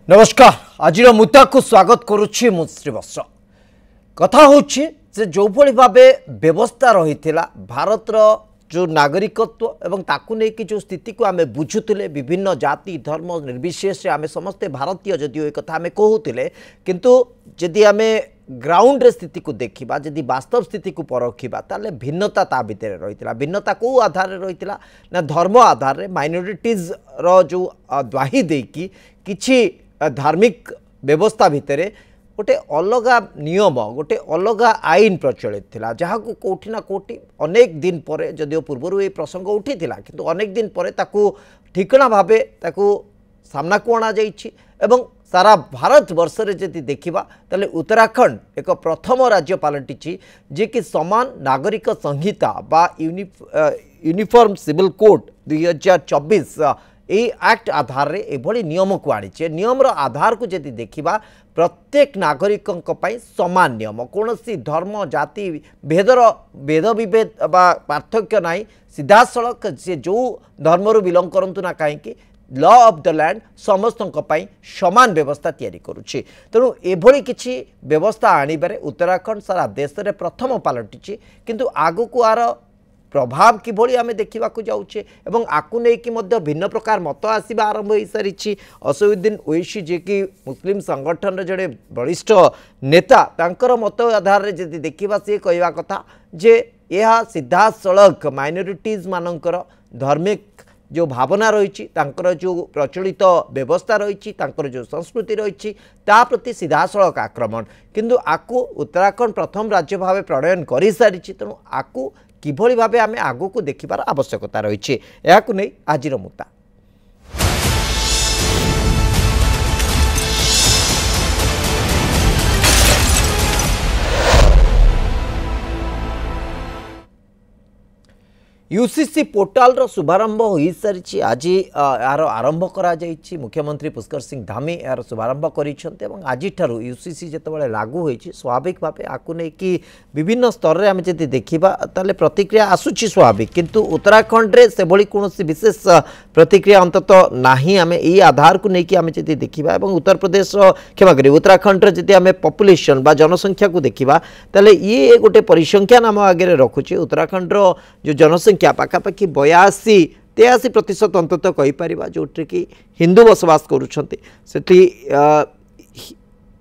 नमस्कार आज मुद्दा को स्वागत करुच्ची मु श्रीवत्स कथा होची जो भली भावे व्यवस्था रही भारत जो नागरिकत्व एवं ताकू लेकिन जो स्थिति को आम बुझुले विभिन्न जाति धर्म निर्विशेष आम समस्ते भारतीय जदिव एक कथा आम कहूले किंतु जदि आम ग्राउंड रे स्थिति को देखा जदि वास्तव स्थिति को परखा ताले भिन्नता ता भितर रही भिन्नता को आधार रही ना धर्म आधार माइनोरिटीज रो जो द्वाही देकी किछि धार्मिक व्यवस्था भितर गोटे अलग नियम गोटे अलग आईन प्रचलित थिला जहाँ को कोठी ना कोठी अनेक दिन पर जदिव पूर्व ये प्रसंग उठी किंतु अनेक दिन पर ताकू ठिकना भावे ताकू सामना को अणा जाइछि एवं सारा भारत वर्ष रे जदि देखिबा ताले उत्तराखंड एक प्रथम राज्य पलटिछि जे कि समान नागरिक संहिता बा यूनिफॉर्म सिविल कोड 2024 यही एक्ट आधार रे एभली नियम को आनीचे नियम आधार को जदि देखिबा प्रत्येक नागरिकों समान नियम कौन सी धर्म जाति भेदर भेद विभेद बा पार्थक्य नाई सीधा सड़क से जो धर्म बिलंग करंतु ना कहीं लॉ ऑफ द लैंड समस्त समान व्यवस्था तैयारी करुच्ची तेणु एभली किछि व्यवस्था आनिबारे उत्तराखंड सारा देश में प्रथम पलटिछि किंतु आगु को आर प्रभाव किभली आमे देखा जाऊे एवं आकु नेकी मध्य भिन्न प्रकार मत आसवा आरंभ हो सारी असदुद्दीन ओवैसी जे कि मुस्लिम संगठन जड़े वरिष्ठ नेता तांकर मत आधार जदि देखा सी कहवा कथा जे यह सीधा सड़क माइनोरिटीज मानकर धार्मिक जो भावना रही जो प्रचलित व्यवस्था रही जो संस्कृति रही प्रति सीधा सड़क आक्रमण किंतु आकु उत्तराखंड प्रथम राज्य भाव प्रणयन कर सारी तेणु आकु किभली भावे आमे आगु को देखिबार आवश्यकता रही है आज मुद्दा। यूसीसी पोर्टाल रो शुभारंभ हो सारी आज यार आरंभ करा जाइछि मुख्यमंत्री पुष्कर सिंह धामी यार शुभारंभ करिसेंते एवं आज ठारू यूसीसी जेतेबेले लागू होइछि स्वाभाविक भावे आकु नै कि विभिन्न स्तर रे हम जदि देखिबा ताले प्रतिक्रिया आसुछि स्वाभाविक किंतु उत्तराखंड रे से भली कोनोसी विशेष प्रतिक्रिया अंततः नाही आमे एई आधार को नै कि आमे जदि देखिबा एवं उत्तर प्रदेश रो क्षमा करी उत्तराखंड रे जदि आमे पॉपुलेशन बा जनसंख्या को देखिबा ताले ये गोटे परिसंख्यान आम आगे रखुछि उत्तराखंड रो जो जनसंख्या पाखापाखि 82-83% अंततः कहीपर जो कि हिंदू बसवास करुँच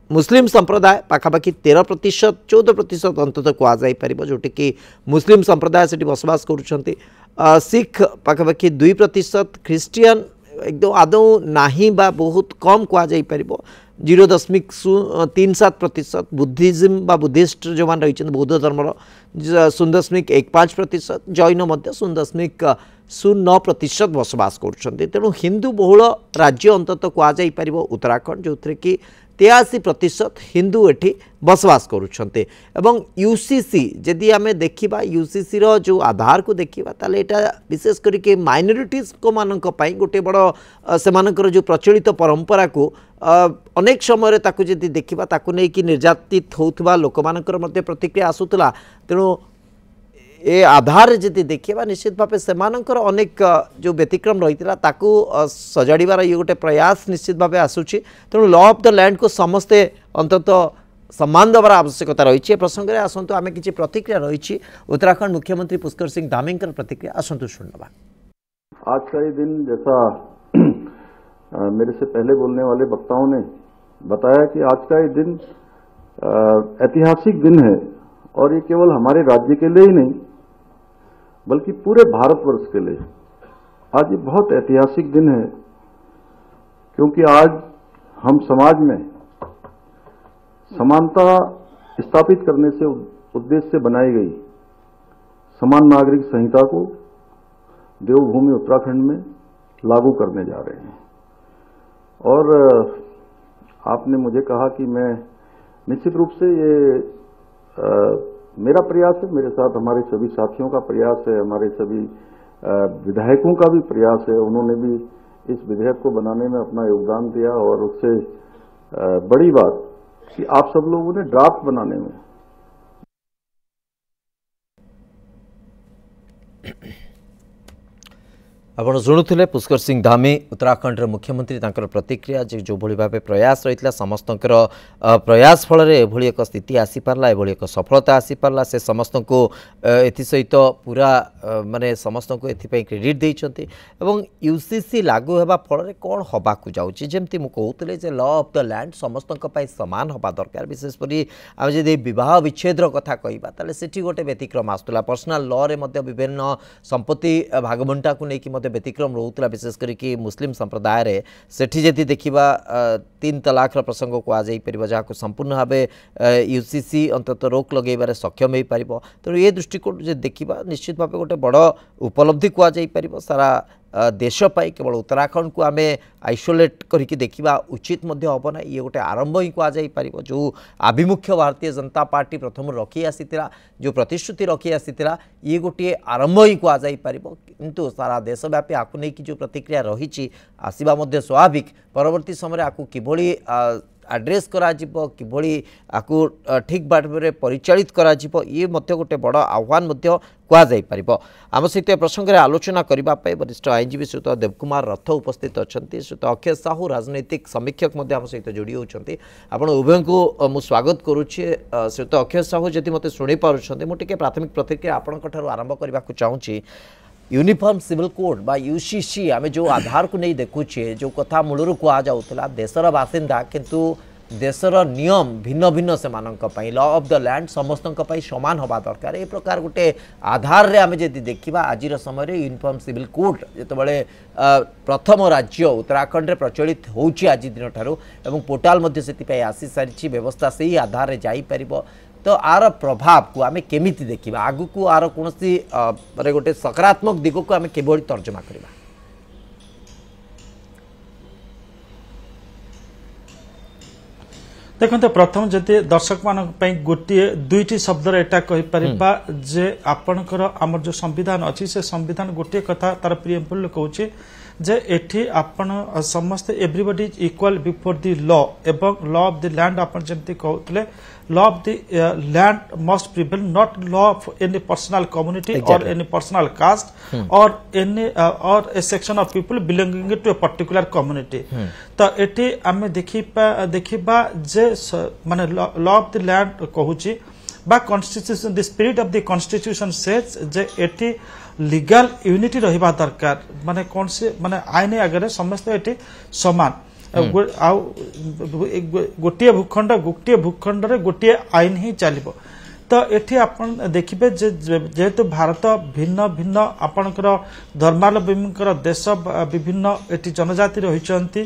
मुस्लिम संप्रदाय पाखापाखि 13% 14% अंततः कहुपर जोटि कि मुस्लिम संप्रदाय से बसवास करुँच सिख पाखापाखि 2% ख्रीस्टियन एकदम आदौ नाही बा बहुत कम कहुपर 0.37% बुद्धिज्म बा बुद्धिस्ट जो मान रही बौद्ध धर्मर 0.15% जैन 0.09% बसवास कर तेणु हिंदू बहुल राज्य अंततः कहुपर उत्तराखंड जो थी कि 83% हिंदू एठी बसवास करुँच यूसीसी जदि आम देखा यूसीसी रो जो आधार को देखा ताले एटा विशेष करके माइनोरिटीज को मानक पई गोटे बड़ से जो प्रचलित परंपरा को अनेक समय ताकू जदि देखा ताकू नहीं कि निर्यातित होउथबा लोक मानकर मध्य प्रतिक्रिया आसुतला तेणु ए आधार जदि देखा निश्चित भाव से अनेक जो व्यतिक्रम रही ताकू सजाड़बार ये गोटे प्रयास निश्चित भाव आसूची तेणु लॉ ऑफ द लैंड को समस्ते अंततः सम्मान देवार आवश्यकता रही प्रसंग में आसतु आम कि प्रतिक्रिया रही उत्तराखंड मुख्यमंत्री पुष्कर सिंह धामी प्रतिक्रिया आसतु शुणवा। आज का ये दिन जैसा मेरे से पहले बोलने वाले वक्ताओं ने बताया कि आज का ये दिन ऐतिहासिक दिन है और ये केवल हमारे राज्य के लिए ही नहीं बल्कि पूरे भारतवर्ष के लिए आज ये बहुत ऐतिहासिक दिन है क्योंकि आज हम समाज में समानता स्थापित करने से उद्देश्य से बनाई गई समान नागरिक संहिता को देवभूमि उत्तराखंड में लागू करने जा रहे हैं और आपने मुझे कहा कि मैं निश्चित रूप से ये मेरा प्रयास है, मेरे साथ हमारे सभी साथियों का प्रयास है, हमारे सभी विधायकों का भी प्रयास है। उन्होंने भी इस विधेयक को बनाने में अपना योगदान दिया और उससे बड़ी बात कि आप सब लोगों ने ड्राफ्ट बनाने में आपण शुणुले पुष्कर सिंह धामी उत्तराखंड मुख्यमंत्री तांकर प्रतिक्रिया जो भली भाव प्रयास रही समस्त प्रयास फल एभली एक स्थिति आसीपारा एभली एक सफलता आसीपारा से समस्त को एसहित पूरा माने समस्त को एथि क्रेडिट देइछंती एवं यूसीसी लागू होगा फल कौन हवा जाऊँगी जमती मुझे जे लॉ ऑफ द लैंड समस्त सामान हवा दरकार विशेषकर आम जब विवाह विच्छेद कथा कहवा ताले सेठी गोटे व्यतिक्रम आसुला पर्सनल लॉ रे मध्य विभिन्न संपत्ति भागबंटा को लेकिन व्यतिक्रम रोला विशेष करके मुस्लिम संप्रदाय रे सेठी जदि देखा 3 तलाक प्रसंग को आज जहाँ संपूर्ण भाव यूसीसी अंततः रोक लगेबार सक्षम हो पार तेणु ये दृष्टिकोण जे देखा निश्चित भाव गोटे बड़ उपलब्धि कहुपर सारा देश पाई केवल उत्तराखंड को आम आइसोलेट करके देखा उचित हम ना ये गोटे आरंभ ही कहुपर जो आभिमुख्य भारतीय जनता पार्टी प्रथम रखी आसीला जो प्रतिश्रुति रखी आसीला ये गोटे आरंभ ही कहुपर किंतु सारा देशव्यापी आपको नहीं जो प्रतिक्रिया रही आसवा स्वाभाविक परवर्ती समय आपको किभली एड्रेस कराजिबो किभली आकु ठीक भाव परिचालित कराजिबो ये मध्य गोटे बड़ आह्वान मध्य कह जाई परिबो। आम सहित प्रसंग में आलोचना करने वरिष्ठ आईनजीवी श्रीयुत देवकुमार रथ उपस्थित अच्छा श्रीयुत अक्षय साहू राजनैतिक समीक्षक आम सहित जोड़ी होती आपण उभय को मु स्वागत करुच्ची श्रीयुत अक्षय साहू जदि मत शुणी पार्टी मुझे प्राथमिक प्रतिक्रिया आपंठ आरंभ करने को चाहूँगी यूनिफॉर्म सिविल कोड बा यूसीसी आमे जो आधार को नहीं देखुचे जो कथा मूलर कहुला देशर बासिंदा किंतु देशर नियम भिन्न भिन्न से लॉ ऑफ द लैंड समस्त सामान हवा दरकार ए प्रकार गोटे आधार रे आमे जदि देखिबा आजिर समय यूनिफॉर्म सिविल कोड जितेबाला प्रथम राज्य उत्तराखंड रे प्रचलित होउची आज दिन ठारू एवं पोर्टाल मध्य से आसी सारी व्यवस्था से ही आधार रे जाई परिबो तो आर प्रभाव को आम केमी देखा आगु को आर कौन गोटे सकारात्मक दिग को आम केवल तर्जमा करवा देखते प्रथम जदि दर्शक मान गोटे दुईटी शब्द एटा कहीपर जे आपणकर आमर जो संविधान अच्छी से संविधान गोटे कथा तार प्रियम्बल कहूँ जे एठी आपण समस्ते everybody is equal before the law एवं लॉ ऑफ द लैंड आपण जेमती कहउतले law of the land must prevail not law of any personal community or any personal caste or any or a section of people belonging to a particular community तो एठी आमे देखिबा जे माने law of the land कहूची बा constitution the spirit of the constitution says जे एठी लीगल यूनिटी रहिबा दरकार माने कौन से माने आईन आगे समस्त एटी समान गोटे भूखंड रे गोटे आईन ही चलिबो तो एठी आपण देखिबे जे जेहेतु भारत भिन्न भिन्न आपणकर धर्मावलंबींकर देश विभिन्न एटी जनजाति रहिचंती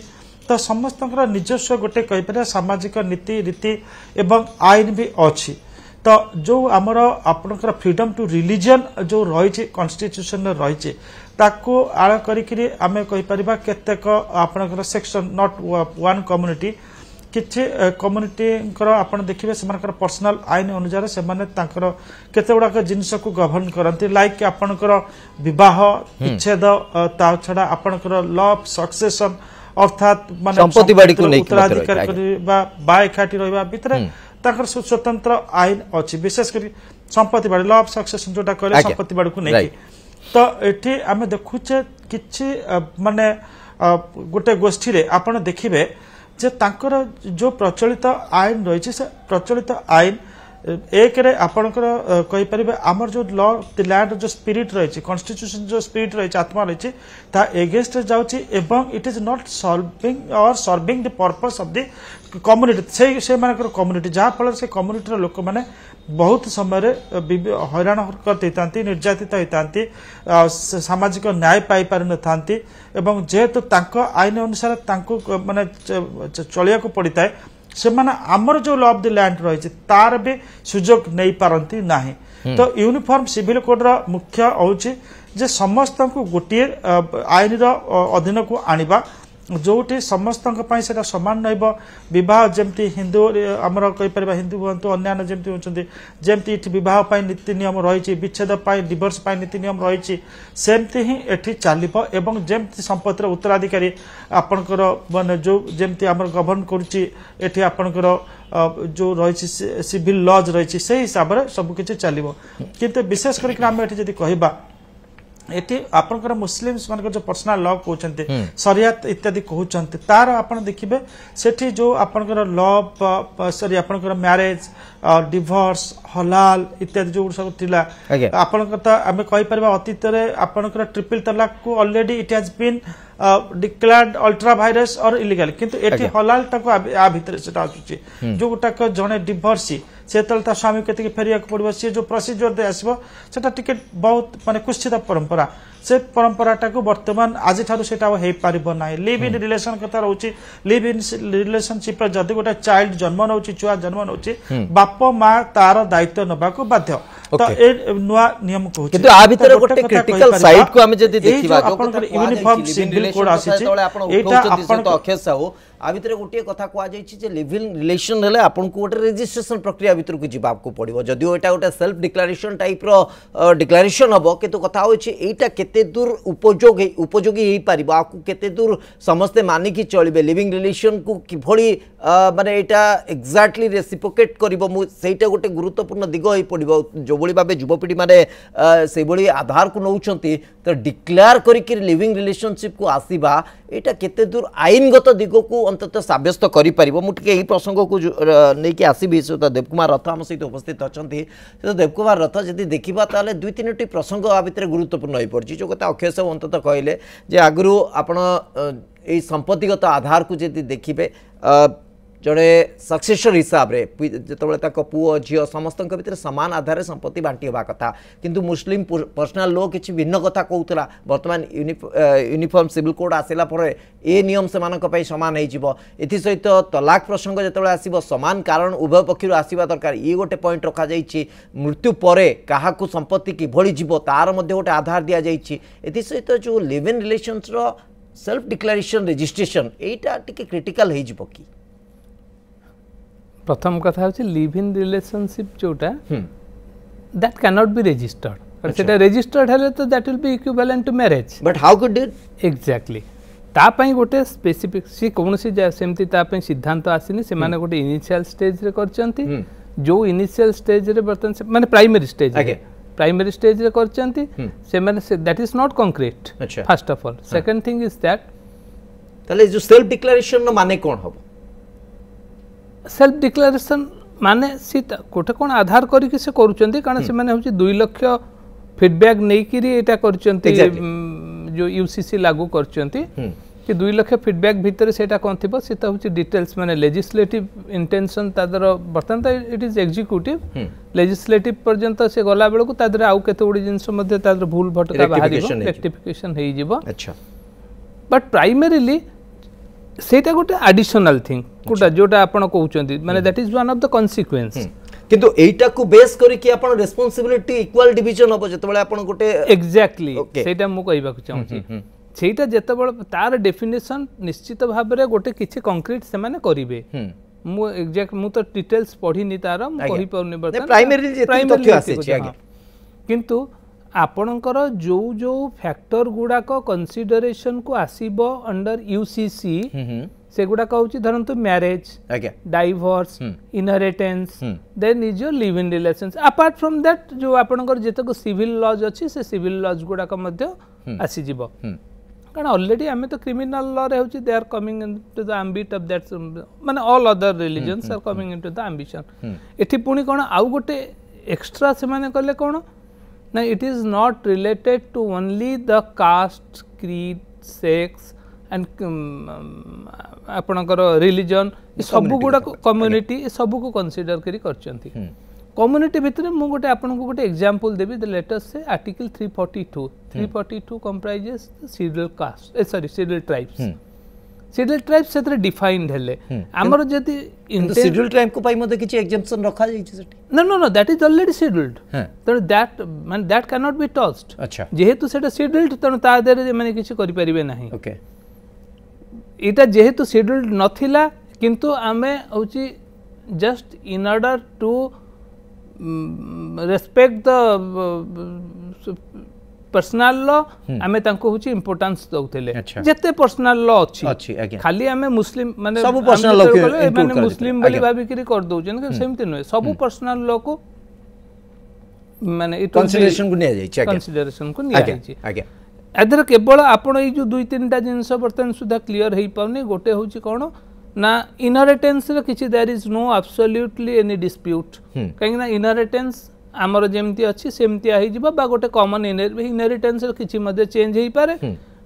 तो समस्तकर निजस्व गोटे कहिपर सामाजिक नीति रीति एवं आईन भी अछि तो जो आमर आपणकर फ्रीडम टू रिलीजन जो रही कॉन्स्टिट्यूशन रही ताको आड़ करी आमे कहि परिबा केतेक आपणकर सेक्शन नॉट वन कम्युनिटी किछि कम्युनिटी आपण देखिबे सेमानकर पर्सनल आईन अनुसार से माने तांकर केते गुडा जिनिस को गवर्न करंती लाइक आपणकर विवाह विच्छेद ता छडा आपणकर लॉ ऑफ सक्सेशन अर्थात माने संपत्ति बाड़ी को नहीं उत्तराधिकार करबा बा एकाठी रहबा भितरे ताकर स्वतंत्र आईन अच्छी विशेषकर संपत्ति बाड़ी लॉ ऑफ सक्सेशन जोटा कहले संपत्ति बाड़ी को नहीं तो एठी आमे देखुचे किछि माने गोटे गोष्ठी रे आपण देखिबे जे तांकर जो प्रचलित आईन रही से प्रचलित आईन एक रे आपणकर कहि परिबे हमर जो लॉ द लैंड जो स्पिरिट रही कॉन्स्टिट्यूशन जो स्पिरिट रही आत्मा रही ता एगेंस्ट जाउची एवं इट इज नॉट सॉल्विंग और serving the purpose of the community से मानकर कम्युनिटी जहाँ फल से कम्युनिटी लोक मैंने बहुत समय हैरान हरकत होता निर्यातित होता सामाजिक न्याय पाई पारि न थांती एवं जेहेतु आईन अनुसार माने चलिया को पड़ता है से माने आमर जो लॉ ऑफ द लैंड रही तार भी सुजोग नहीं पारती नाही तो यूनिफॉर्म सिविल कोड रा मुख्य होची जे समस्त को गोटे आईन रा अधीन को आनिबा जोटी समस्त से सामान नवाह जमती हिंदू आमर कहीपर हिंदू हूँ अन्य जमी होती जमती बह नीति नियम रही विच्छेद डिवोर्स नीति नियम रही सेमती ही एठी चलो एवं जमती संपत्तिर उत्तराधिकारी आपणकर माने जो जमती आमर गवर्न करुच्ची आपणकर जो रही सिविल लॉज रही से हिसाब से सबकिछि चलो किंतु विशेष करके आम ये कहबा एटी आपनकर मुस्लिम्स मान जो पर्सनल लॉ कहते शरियत इत्यादि कहते तार आपन देखिबे सेठी जो आपनकर लॉ सॉरी आपनकर मैरिज डिवोर्स हलाल इत्यादि जो सब थिला आपनकर त हमें कहि परबा अतीत रे आपनकर ट्रिपल तलाक को already it has been declared ultra vires और इलीगल किंतु एटी हलाल टाको आ भीतर सेटा आछी जो टाक जने डिवोर्सी से ता स्वामी केते फेरिया पड़ो सी जो प्रोसीजर दे आसबो सेटा टिके बहुत माने कुश्चित परंपरा से परंपराटा को वर्तमान आज ठारू सेटा हे पारिबो नै लिव इन रिलेशन कथा रहउची लिव इन रिलेशनशिप रे जदी गोटा चाइल्ड जन्म नउची छुआ जन्म नउची बाप मां तार दायित्व नबा को बाध्य तो ए नुआ नियम कहउची किंतु आ भीतर गोटे क्रिटिकल साइड को हम जदी देखिबा आपन यूनिफॉर्म सिविल कोड आसी छै एटा आपन तो अखेस हो आ भीतर गोटे कथा को आ जाई छी जे लिव इन रिलेशन हेले आपन को गोटे रजिस्ट्रेशन प्रक्रिया भीतर को जिबा को पड़िबो जदियो एटा गोटे सेल्फ डिक्लेरेशन टाइप रो डिक्लेरेशन हबो किंतु कथा होई छी एटा केते दूर उपयोगी ही पारिबो आकु केते दूर समस्त मानि की चलिबे लिविंग रिलेशन को किभली माने एटा एग्जैक्टली रेसिप्रोकेट करिबो मु सेटा गोटे गुरुत्वपूर्ण दिग होई पड़िबो जो बळी भाबे युवपीढ़ी माने से बळी आधार को नउचंती तो डिक्लेयर करिक लिविंग रिलेशनशिप को आसीबा एटा केते दूर आईनगत दिग को अंततः साब्यस्त करि परिबो मु टिके एही प्रसंग को नै कि आसीबी तो देवकुमार रथ हम सहित उपस्थित अछंती तो देवकुमार रथ जदि देखिबा ताले दुई तीनटी प्रसंग आ भितर गुरुत्वपूर्ण होई पड़छि जो कथा अक्षय अंततः कहले जे आगुरु आपण ए संपत्तिगत आधार को जदि देखिबे जड़े सक्सेसर हिसाब रे जिते तक पुओ झील समस्त भीतर सामान आधार संपत्ति बांटी होगा कथा किंतु मुस्लिम पर्सनल लॉ किसी भिन्न कथा कहूला बर्तमान यूनिफॉर्म सिविल कोड आसला ए नियम से सामान एथि सहित तलाक प्रसंग जो आसो समान कारण उभय पक्षर आसवा दरकार ये गोटे पॉइंट रखा जाइए मृत्यु पर क्या संपत्ति किभली जीव तार गोटे आधार दि जाइए एथि सहित जो live in relations self declaration registration एटा टिके क्रिटिकल हो जिवो कि प्रथम कथा होची लिव इन रिलेशनशिप जोटा that can not be registered सेटा रजिस्टर्ड हेले तो that will be equivalent to marriage but how could it exactly ता पई गोटे स्पेसिफिक सी कोनसी सेमती ता पई सिद्धांत आसीनी से माने गोटे इनिशियल स्टेज रे करचंती जो इनिशियल स्टेज रे बर्तन से माने प्राइमरी स्टेज रे करचंती से माने that is not concrete first of all second thing is that तले जो सेल्फ डिक्लेरेशन न माने कोन हबो सेल्फ डिक्लेरेशन माने सी कोठे कोन आधार करिक से करूचंती कारण से माने होची 2 लाख फीडबैक नै किरी एटा करचंती जो यूसीसी लागू करचंती कि 2 लाख फीडबैक भीतर सेटा कोन थिबो सेटा होची डिटेल्स माने लेजिस्लेटिव इंटेंशन तादर बर्तन त इट इज एग्जीक्यूटिव लेजिस्लेटिव पर्यंत से गला बेल को तादर आउ केते उडी जिंस मध्ये तादर भूल भटका बाहरिबो रेक्टिफिकेशन हेई जिवो अच्छा बट प्राइमरीली सेटा गोटे एडिशनल थिंग कोटा जोटा आपण कहउचंती माने that is one of the consequence किंतु एटा को बेस करी कि आपण रिस्पांसिबिलिटी इक्वल डिवीजन हो जतबेले आपण गोटे एग्जैक्टली सेटा मु कहबा को चाहूची सेटा जतबेले तार डेफिनेशन निश्चित भाव रे गोटे किछि कंक्रीट से माने करिवे मु एग्जैक्ट मु तो डिटेल्स पढी नि तार मु कहि पउनी बर्तन प्राइमरी तथ्य आसे छी आगे किंतु आपणकर जो जो फैक्टर गुड़ाक कंसीडरेशन को आसीबो अंडर यूसीसी से गुड़ाक होची धरंतु marriage divorce inheritance then is your live in relations apart from that जो आपणकर जेतक सिविल लॉज अछि से सिविल लॉज गुड़ाक मध्य आसी जिवो कारण ऑलरेडी आमे तो क्रिमिनल लॉ रे होची they are coming into the ambit of that माने all other religions are coming into the ambition एठी पुनी कोन आउ गोटे एक्स्ट्रा से माने करले कोन ना it is not related to only the caste, creed, sex and आपणकर रिलीजन सब गुड़ा कम्युनिटी सब को कंसीडर करी करचंती कम्युनिटी भितर मु गोटे आपन को गोटे एग्जांपल देबी द लेटेस्ट से article 342 comprises scheduled caste sorry scheduled tribes scheduled tribes सेतरे डिफाइंड हेले हमर जति शेड्यूल्ड ट्राइब को पाई मते किछि एग्जाम्पशन रखा जाई छै सेठी no that is already scheduled तो दैट माने that can not be touched अच्छा जेहेतु सेटा शेड्यूल्ड तनो ता देरे माने किछि करि परिबे नाही ओके इटा जेहेतु शेड्यूल्ड नथिला किंतु आमे होची just in order to respect the personal law आमे तांको होची इंपोर्टेंस दउतेले जते पर्सनल लॉ अछि खाली आमे मुस्लिम माने सब पर्सनल लॉ माने मुस्लिम बली भाबी करी कर दउ जन सेमति न सब पर्सनल लॉ को माने कंसीडरेशन को निया जाई कंसीडरेशन को निया जाई आगे एदर केवल आपण ई जो दुई तीनटा जिंस बर्तन सुधा क्लियर हेई पाउनी गोटे होची कोन ना इनहेरिटेंस रे किछि there is no absolutely any dispute कहीं ना इनहेरिटेंस आमर जेमती अच्छी सेमती आई जिबा बा गोटे कॉमन इनहेरिटेंस रे किछि मध्ये चेंज हेई पारे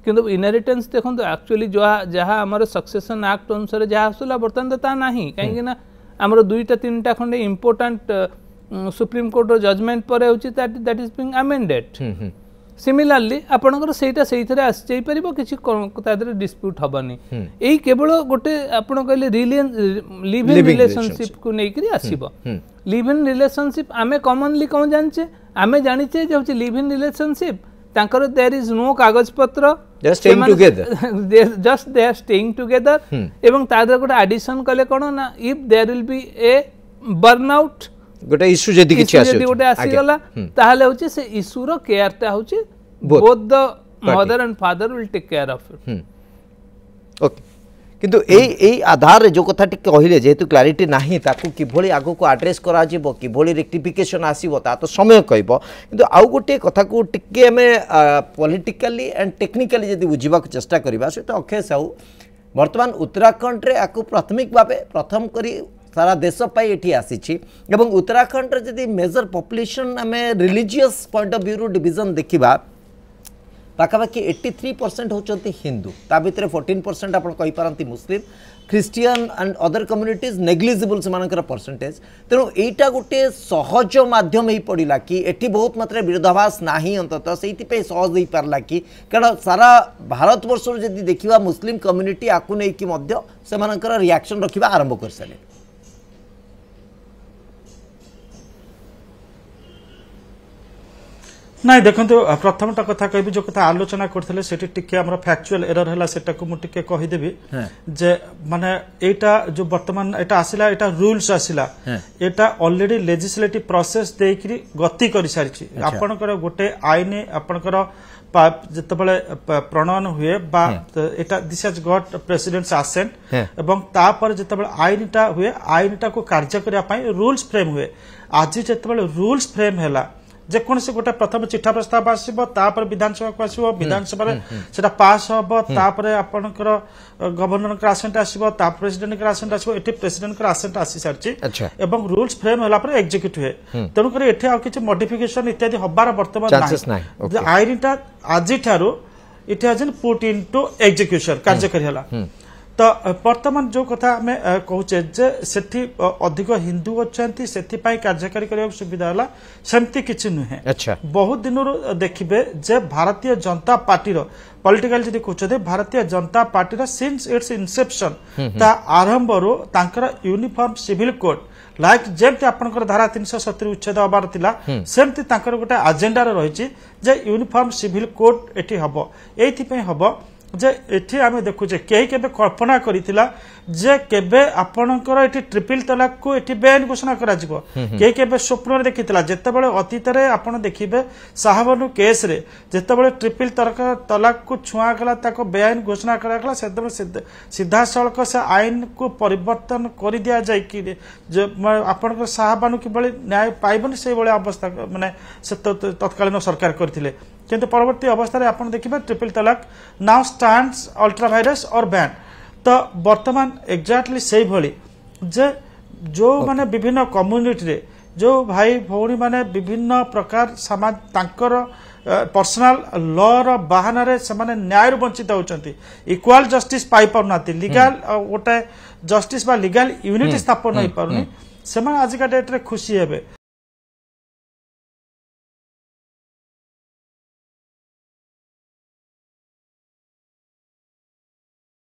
किंतु इनहेरिटेंस देखो एक्चुअली जहाँ आमर सक्सेशन एक्ट अनुसार जहाँ आसला बर्तमान ता नाही कहीं ना आमर दुईटा तीनटा खंडे इंपोर्टेंट सुप्रीम कोर्ट जजमेंट पर होची that is being amended similarly आपणकर सेटा सेइथरे आसी जाई परिबो किछि तादरे डिस्प्यूट हबनी एई केवल गोटे आपण कहले लिव इन रिलेशनशिप को नै करी आसीबो लिव इन रिलेशनशिप आमे कॉमनली कोन जानचे आमे जानिचे जे होची लिव इन रिलेशनशिप तांकर देयर इज नो कागज पत्र just staying together just they are staying together एवं तादरे गोटे एडिशन कले कोन ना if there will be a burnout गोटे इश्यू जदी किछि आसी गोटे आसी गला ताहाले होची से इश्यू रो केयर ता होची both the mother and father will take care of it okay किंतु एई आधार रे जो कथा टिक कहिले जेतु क्लैरिटी नाही ताकू किभली आगो को एड्रेस करा जिवो किभली रेक्टिफिकेशन आसीबो ता तो समय कहबो किंतु आउ गोटे कथा को टिके हमें पॉलिटिकली एंड टेक्निकली जदी बुझिबा को चेष्टा करबा से तो अक्षय साहू वर्तमान उत्तराखंड रे आकु प्राथमिक भाबे प्रथम करी सारा देश पाई एठी आसीछि एवं उत्तराखंड रे जदी मेजर पॉपुलेशन हमें रिलीजियस पॉइंट ऑफ व्यू रो डिवीजन देखिबा पाखापाखि 83% होचंती हिंदू ता भितर 14% आपण कहि पारंती Muslim Christian and other communities negligible सेमानकर परसेंटेज तेणु एटा गोटे सहज माध्यम ही पड़िला कि एठी बहुत मात्रा विरोधाभास नाही अंततः सेति पे सहज ही पारला कि कारण सारा भारत वर्ष जदी देखिबा मुस्लिम कम्युनिटी आकु नै कि मध्य सेमानकर रिएक्शन रखिबा आरंभ कर सले ना देखो प्रथमटा कथा कहबी जो कथा आलोचना करथिले सेठी टिके हमर फैक्चुअल एरर हला सेटा को मु टिके कहि देबी जे माने एटा जो वर्तमान एटा आसिला एटा रूल्स आसिला एटा ऑलरेडी लेजिस्लेटिव प्रोसेस देकरी गति करि सारिछि आपनकर गोटे आईन आपनकर जतबले प्रणयन हुए बा एटा this has got president's assent एवं तापर जतबले आईनटा हुए आईनटा को कार्य करिया पई रूल्स फ्रेम हुए आज जतबले रूल्स फ्रेम हैला जेकोसी गोटे प्रथम चिठा प्रस्ताव आसो तापर विधानसभा को आसो विधानसभा से पास हम तापर आपणकर गवर्नर आसेंट आसो प्रेसिडेंट आसेंट आसो एठी प्रेसिडेंट आसेंट आसी सारी एवं रूल्स फ्रेम होला पर एग्जीक्यूट हुए तेणुकर एठी आ किछि मॉडिफिकेशन इत्यादि हबार वर्तमान आईनटा आज ठारू it has been put into execution कार्यकारी हला तो वर्तमान जो कथा आम कहचे जे सेठी अधिक हिंदू अच्छा से कार्यकारी करने सुविधा है सेमती किसी नुहे बहुत दिन देखिए जे भारतीय जनता पार्टी पॉलिटिकल जदि कहते Bharatiya Janata party since it's इनसेप्शन ता आरंभ रो तांकर यूनिफॉर्म सिविल कोड लाइक जेमती आपनकर धारा 370 उच्छेद हबार थिला सेमती तांकर गोटे एजेंडा रही जे यूनिफॉर्म सिविल कोड एठी हबो एथि पे हबो जे एठी आमे देखुचे केही केबे कल्पना करितिला जे केबे आपनकर एठी ट्रिपल तलाक को एठी बैन घोषणा करा जिवो केही केबे स्वप्न रे देखितिला जेतेबेले अतीत रे आपण देखिबे साहबनु केस रे जेतेबेले ट्रिपल तलाक को छुआ गला ताको बैन घोषणा करा गला सेतेबेले सीधा सड़क से आईन को परिवर्तन कर दिया जाय कि जे आपनकर साहबानु किबळे न्याय पाइबन से बळे अवस्था माने से तत्कालीन सरकार करथिले किंतु परवर्ती अवस्था रे आपण देखिबे ट्रिपल तलाक नाउ स्टैंड्स अल्ट्रा वायरस और बैन तो वर्तमान एक्जाक्टली से भली जे जो माने विभिन्न कम्युनिटी रे जो भाई भौणी माने विभिन्न प्रकार समाज तांकर पर्सनल लॉ रो बहाना रे से माने न्याय वंचित होचंती इक्वल जस्टिस पाई पाउनाती लीगल गोटे जस्टिस बा लीगल यूनिटी स्थापन होई पारुनी से माने आज का डेट रे खुशी हेबे।